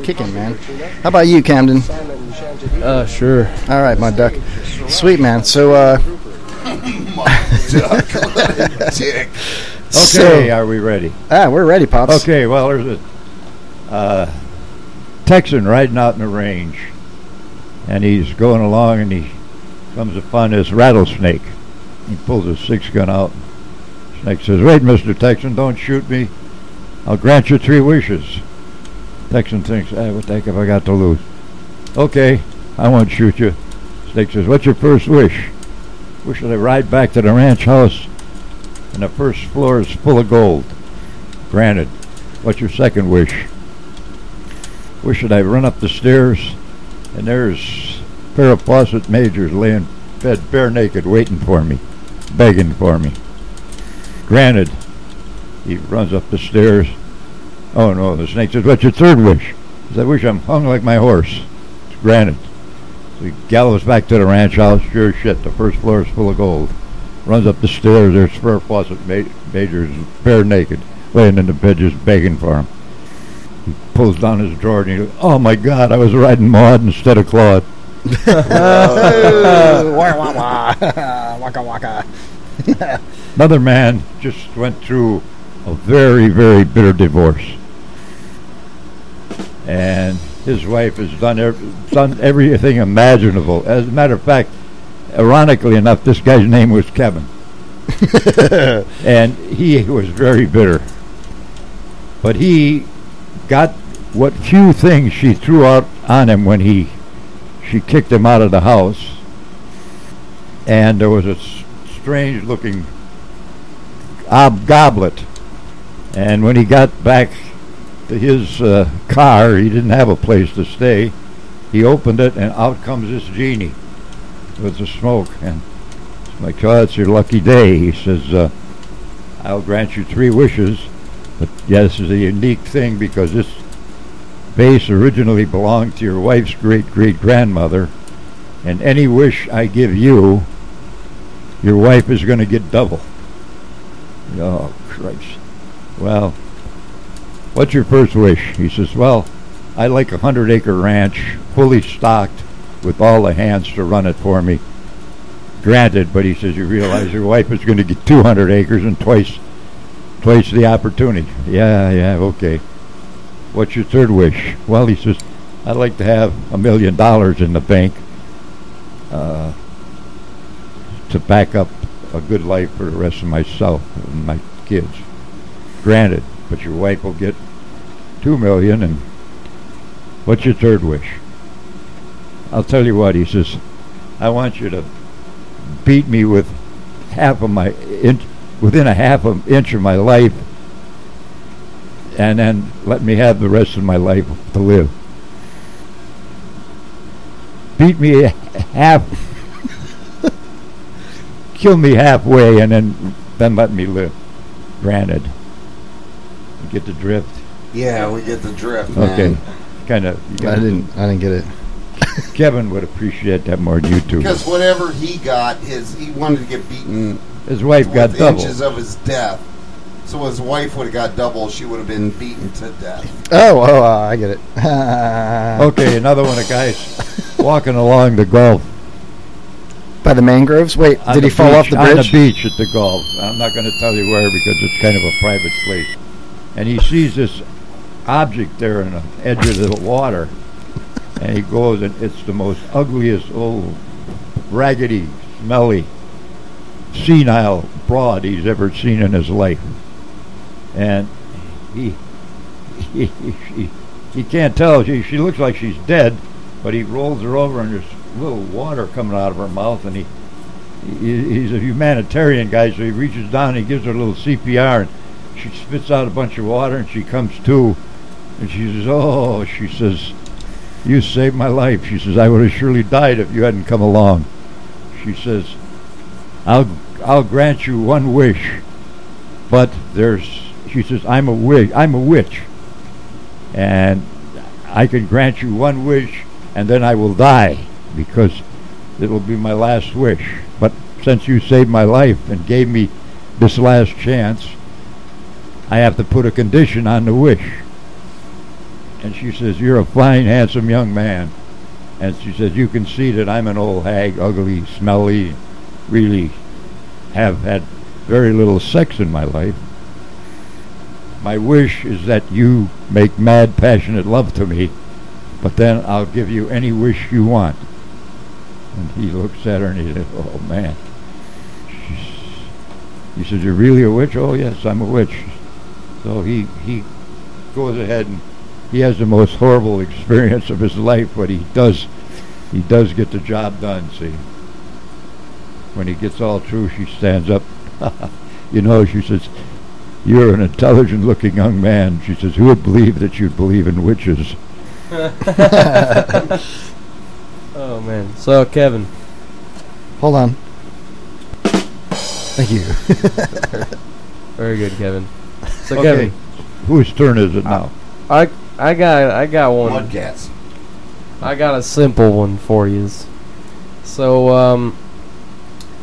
Kicking, man. How about you, Camden? Sure. All right, my duck. Sweet, man. So, My duck. What a dick. Okay, are we ready? We're ready, Pops. Okay, well, there's a Texan riding out in the range, and he's going along, and he comes upon this rattlesnake. He pulls his 6-gun out. Snake says, "Wait, Mr. Texan, don't shoot me. I'll grant you 3 wishes." Texan thinks, what the heck have I got to lose? Okay, I won't shoot you. Snake says, "What's your first wish?" "Wish that I ride back to the ranch house and the first floor is full of gold." "Granted." "What's your second wish?" "Wish that I run up the stairs and there's a pair of faucet majors laying fed bare naked waiting for me, begging for me." "Granted." He runs up the stairs. Oh no, the snake says, "What's your third wish?" He says, "I wish I'm hung like my horse." It's granted. So he gallops back to the ranch house. Sure as shit, the first floor is full of gold. Runs up the stairs, there's spare faucet majors bare naked, laying in the bed just begging for him. He pulls down his drawer and he goes, "Oh my God, I was riding Maud instead of Claude." Waka waka. Another man just went through a very, very bitter divorce. And his wife has done everything imaginable. As a matter of fact, ironically enough, this guy's name was Kevin. And he was very bitter. But he got what few things she threw out on him when she kicked him out of the house. And there was a strange looking goblet. And when he got back to his car, he didn't have a place to stay. He opened it, and out comes this genie with the smoke. And it's like, "Oh, it's your lucky day." He says, "I'll grant you 3 wishes. But yeah, this is a unique thing because this vase originally belonged to your wife's great-great-grandmother. And any wish I give you, your wife is going to get double." Oh, Christ. "Well, what's your first wish?" He says, "Well, I like a 100-acre ranch, fully stocked, with all the hands to run it for me." "Granted," but he says, "you realize your wife is going to get 200 acres and twice the opportunity." Yeah, okay. "What's your third wish?" "Well," he says, "I'd like to have $1 million in the bank to back up a good life for the rest of myself and my kids." "Granted, but your wife will get $2 million. And what's your third wish?" "I'll tell you what," he says, "I want you to beat me with within a half an inch of my life, and then let me have the rest of my life to live." Beat me half, kill me halfway, and then let me live. "Granted." You get the drift? Yeah, we get the drift, man. Okay. Kind of. I didn't get it. Kevin would appreciate that more than you two. Because whatever he got, he wanted to get beaten. His wife got double. Inches of his death. So his wife would have got double. She would have been beaten to death. Oh, I get it. Okay, another one of guys walking along the Gulf. By the mangroves? Wait, did he fall off the bridge? On the beach at the Gulf. I'm not going to tell you where because it's kind of a private place. And he sees this object there on the edge of the water. And he goes, and it's the most ugliest old, raggedy, smelly, senile broad he's ever seen in his life. And he can't tell. She looks like she's dead, but he rolls her over and there's little water coming out of her mouth. And he's a humanitarian guy, so he reaches down and he gives her a little CPR. And she spits out a bunch of water and she comes to. And she says, "Oh," she says, "you saved my life." She says, "I would have surely died if you hadn't come along." She says, I'll grant you 1 wish, but she says, I'm a witch, and I can grant you 1 wish, and then I will die, because it will be my last wish. But since you saved my life and gave me this last chance, I have to put a condition on the wish. And she says, "You're a fine, handsome young man." And she says, "You can see that I'm an old hag, ugly, smelly, really have had very little sex in my life. My wish is that you make mad, passionate love to me, but then I'll give you any wish you want." And he looks at her and he says, "Oh, man." He says, "You're really a witch?" "Oh, yes, I'm a witch." So he goes ahead and he has the most horrible experience of his life, but he does get the job done, see. When he gets all through, she stands up. "You know," she says, "you're an intelligent-looking young man." She says, "Who would believe that you'd believe in witches?" Oh, man. So, Kevin. Hold on. Thank you. Very good, Kevin. So, Okay. Kevin. Whose turn is it now? I got one. Mudcats. I got a simple one for you. So,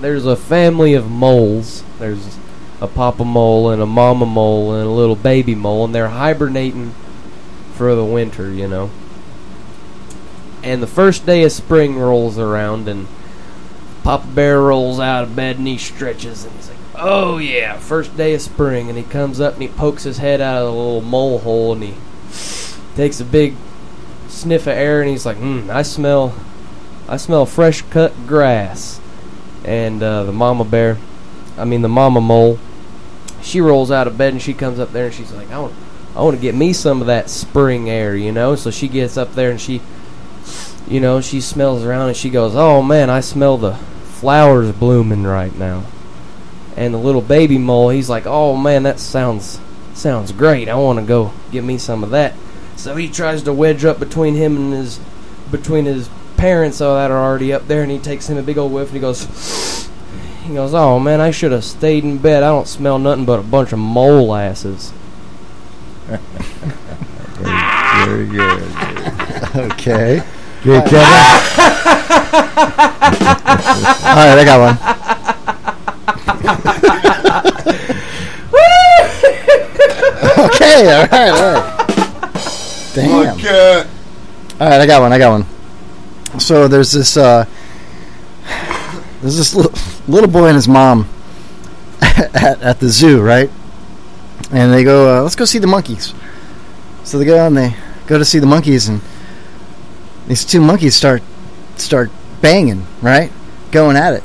there's a family of moles. There's a papa mole and a mama mole and a little baby mole, and they're hibernating for the winter, you know. And the first day of spring rolls around, and Papa Bear rolls out of bed and he stretches, and he's like, "Oh yeah, first day of spring." And he comes up and he pokes his head out of the little mole hole, and he takes a big sniff of air, and he's like, I smell fresh cut grass." And the mama mole, she rolls out of bed and she comes up there and she's like, I want to get me some of that spring air, you know. So she gets up there and she smells around and she goes, "Oh man, I smell the flowers blooming right now." And the little baby mole, he's like, "Oh man, that sounds great. I want to go get me some of that." So he tries to wedge up between his parents that are already up there, and he takes him a big old whiff and he goes, "Oh man, I should have stayed in bed. I don't smell nothing but a bunch of mole asses." Very good. Okay. Okay, Kevin. All right, I got one. Okay, all right. Damn. Mudcat. All right, I got one. So there's this little boy and his mom at the zoo, right? And they go, "Let's go see the monkeys." So they go and they go to see the monkeys, and these two monkeys start banging, right? Going at it.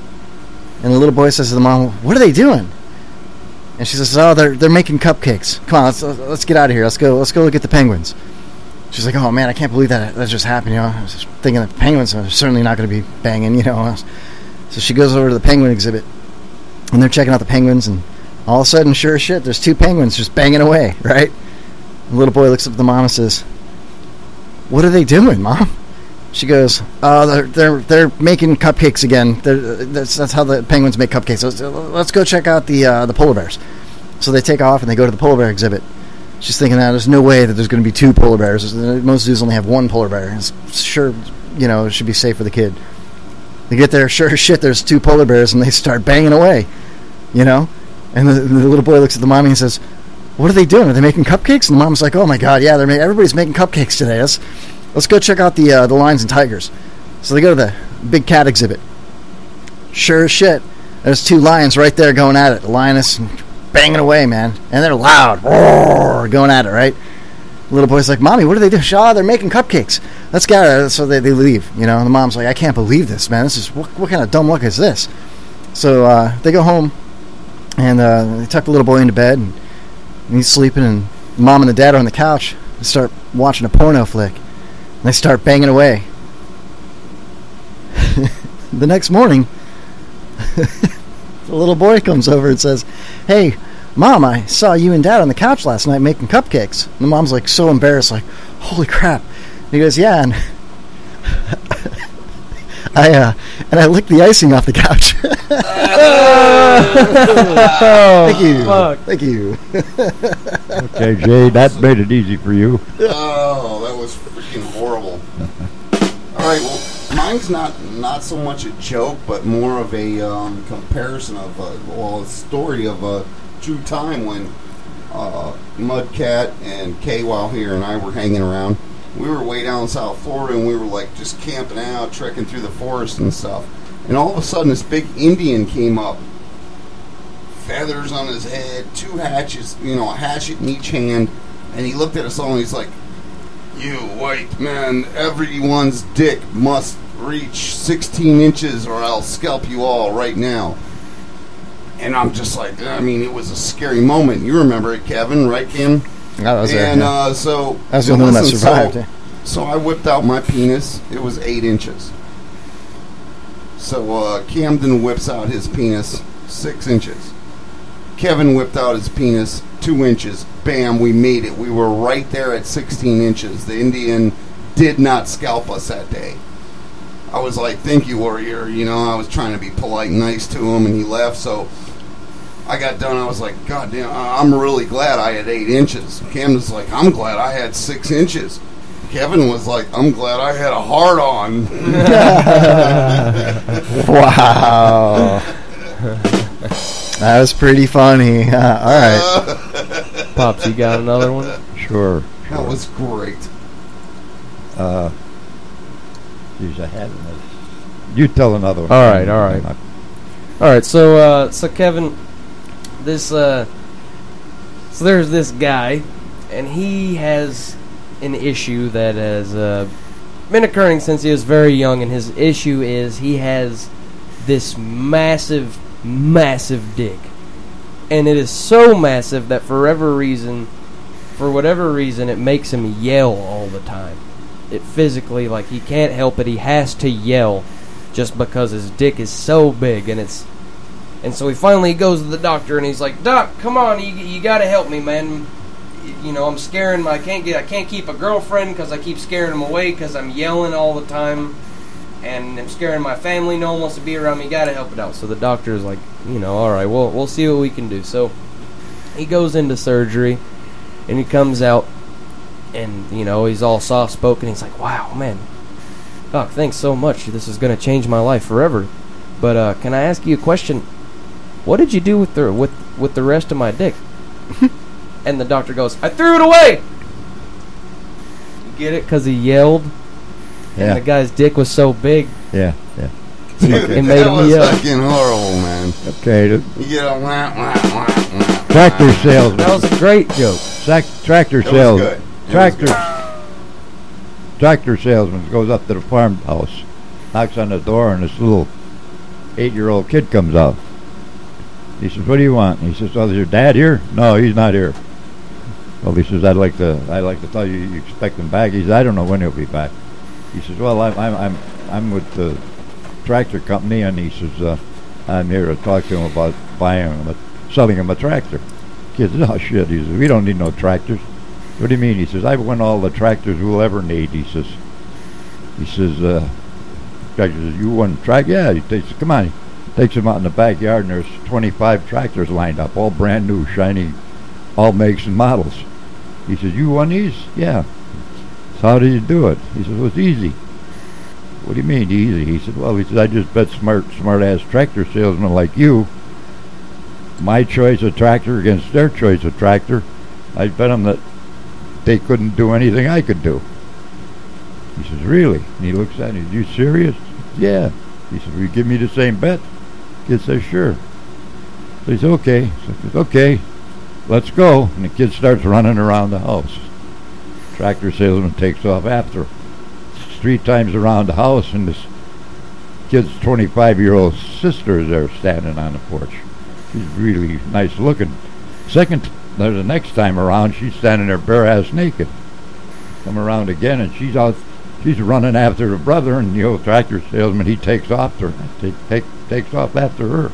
And the little boy says to the mom, "What are they doing?" And she says, "Oh, they're making cupcakes. Come on, let's get out of here. Let's go look at the penguins." She's like, "Oh man, I can't believe that just happened. You know, I was just thinking that the penguins are certainly not going to be banging, you know." So she goes over to the penguin exhibit, and they're checking out the penguins, and all of a sudden, sure as shit, there's two penguins just banging away, right? The little boy looks up at the mom and says, "What are they doing, Mom?" She goes, they're making cupcakes again. That's how the penguins make cupcakes. So let's go check out the polar bears." So they take off and they go to the polar bear exhibit. She's thinking that there's no way that there's going to be two polar bears. Most zoos only have one polar bear. It's sure, you know, it should be safe for the kid. They get there, sure as shit, there's two polar bears, and they start banging away, you know. And the little boy looks at the mommy and says, "What are they doing? Are they making cupcakes?" And the mom's like, "Oh my god, yeah, everybody's making cupcakes today. Let's go check out the lions and tigers." So they go to the big cat exhibit. Sure as shit, there's two lions right there going at it. The lioness banging away, man, and they're loud, roar, going at it, right? The little boy's like, "Mommy, what are they doing?" "Shaw, they're making cupcakes. Let's go." So they leave, you know. And the mom's like, "I can't believe this, man. This is what kind of dumb luck is this?" So they go home, and they tuck the little boy into bed, and he's sleeping, and the mom and the dad are on the couch. They start watching a porno flick, and they start banging away. The next morning, the little boy comes over and says, "Hey, Mom, I saw you and Dad on the couch last night making cupcakes." And the mom's like so embarrassed, like, "Holy crap." And he goes, "Yeah, and I licked the icing off the couch." Thank you. Okay, Jay, that made it easy for you. Oh, that was freaking horrible. All right, well, mine's not so much a joke, but more of a comparison of a story of a true time when Mudcat and KWOW here and I were hanging around. We were way down in South Florida, and we were like just camping out, trekking through the forest and stuff. And all of a sudden, this big Indian came up, feathers on his head, 2 hatchets, a hatchet in each hand, and he looked at us all and he's like, "You white men, everyone's dick must reach 16 inches or I'll scalp you all right now." And I'm just like, it was a scary moment. You remember it, Kevin, right, Kim? I was there. And Yeah. so I was the only one that survived. So I whipped out my penis. It was 8 inches. So Camden whips out his penis, 6 inches. Kevin whipped out his penis, 2 inches. Bam, we made it. We were right there at 16 inches. The Indian did not scalp us that day. I was like, "Thank you, warrior." I was trying to be polite and nice to him, and he left. So I got done. I was like, "God damn, I'm really glad I had 8 inches." Camden's like, "I'm glad I had 6 inches." Kevin was like, "I'm glad I had a hard-on." Wow. That was pretty funny. All right. Pops, you got another one? Sure. That was great. Geez, I had this. You tell another one. All right. So Kevin, so there's this guy, and he has an issue that has been occurring since he was very young, and his issue is he has this massive dick, and it is so massive that for whatever reason, it makes him yell all the time. It physically, like, he can't help it. He has to yell just because his dick is so big, and so he finally goes to the doctor, and he's like, "Doc, come on, you gotta help me, man. I'm scaring I can't keep a girlfriend because I keep scaring him away because I'm yelling all the time, and I'm scaring my family. No one wants to be around me. You gotta help it out." So the doctor is like, "All right, we'll see what we can do." So he goes into surgery, and he comes out, and he's all soft-spoken. He's like, "Wow, man, Doc, thanks so much. This is gonna change my life forever. But can I ask you a question? What did you do with the rest of my dick?" And the doctor goes, "I threw it away." You get it? Because he yelled, and the guy's dick was so big. Yeah. Dude, it made that him was yell. fucking horrible, man. Okay. You get a wah, wah, wah, wah. Tractor salesman. That was a great joke. Tractor It was salesman. good. It was good. Tractor salesman goes up to the farmhouse, knocks on the door, and this little 8-year-old kid comes out. He says, "What do you want?" And he says, "Oh, is your dad here?" "No, he's not here." Well, he says, I'd like to tell you expect him back." He says, "I don't know when he'll be back." He says, "Well, I'm with the tractor company," and he says, "I'm here to talk to him about selling him a tractor." Kid says, "Oh shit," he says, "we don't need no tractors." "What do you mean?" He says, "I've won all the tractors we'll ever need." He says, tractor says, "You won tractor?" "Yeah." He says, "Come on." He takes him out in the backyard, and there's 25 tractors lined up, all brand new, shiny, all makes and models. He says, "You won these?" "Yeah." "So how did you do it?" He says, "Well, it's easy." "What do you mean easy?" He said, "Well," he said, "I just bet smart-ass tractor salesmen like you, my choice of tractor against their choice of tractor, I bet them that they couldn't do anything I could do." He says, "Really?" And he looks at him. "Are you serious?" "Yeah." He says, "Will you give me the same bet?" Kid says, "Sure." So he says, "Okay." So he says, "Okay, let's go." And the kid starts running around the house. Tractor salesman takes off after him. 3 times around the house, and this kid's 25-year-old sister is there standing on the porch. She's really nice looking. The next time around, she's standing there bare ass naked. Come around again, and she's running after her brother, and the old tractor salesman, he takes off after her.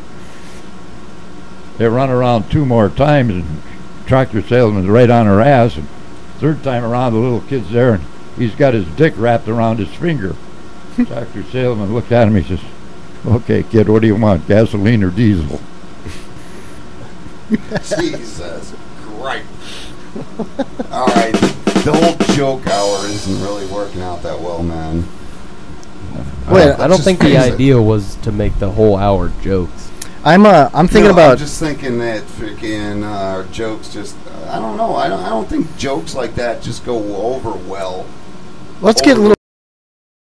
They run around 2 more times, and tractor salesman's right on her ass. And 3rd time around, the little kid's there, and he's got his dick wrapped around his finger. Tractor salesman looked at him. He says, "Okay, kid, what do you want, gasoline or diesel?" Jesus Christ. All right, the whole joke hour isn't really working out that well, man. Wait, I don't think the idea was to make the whole hour jokes. I'm thinking No, about. I'm just thinking that freaking jokes just. I don't know. I don't think jokes like that just go over well. Let's get a little.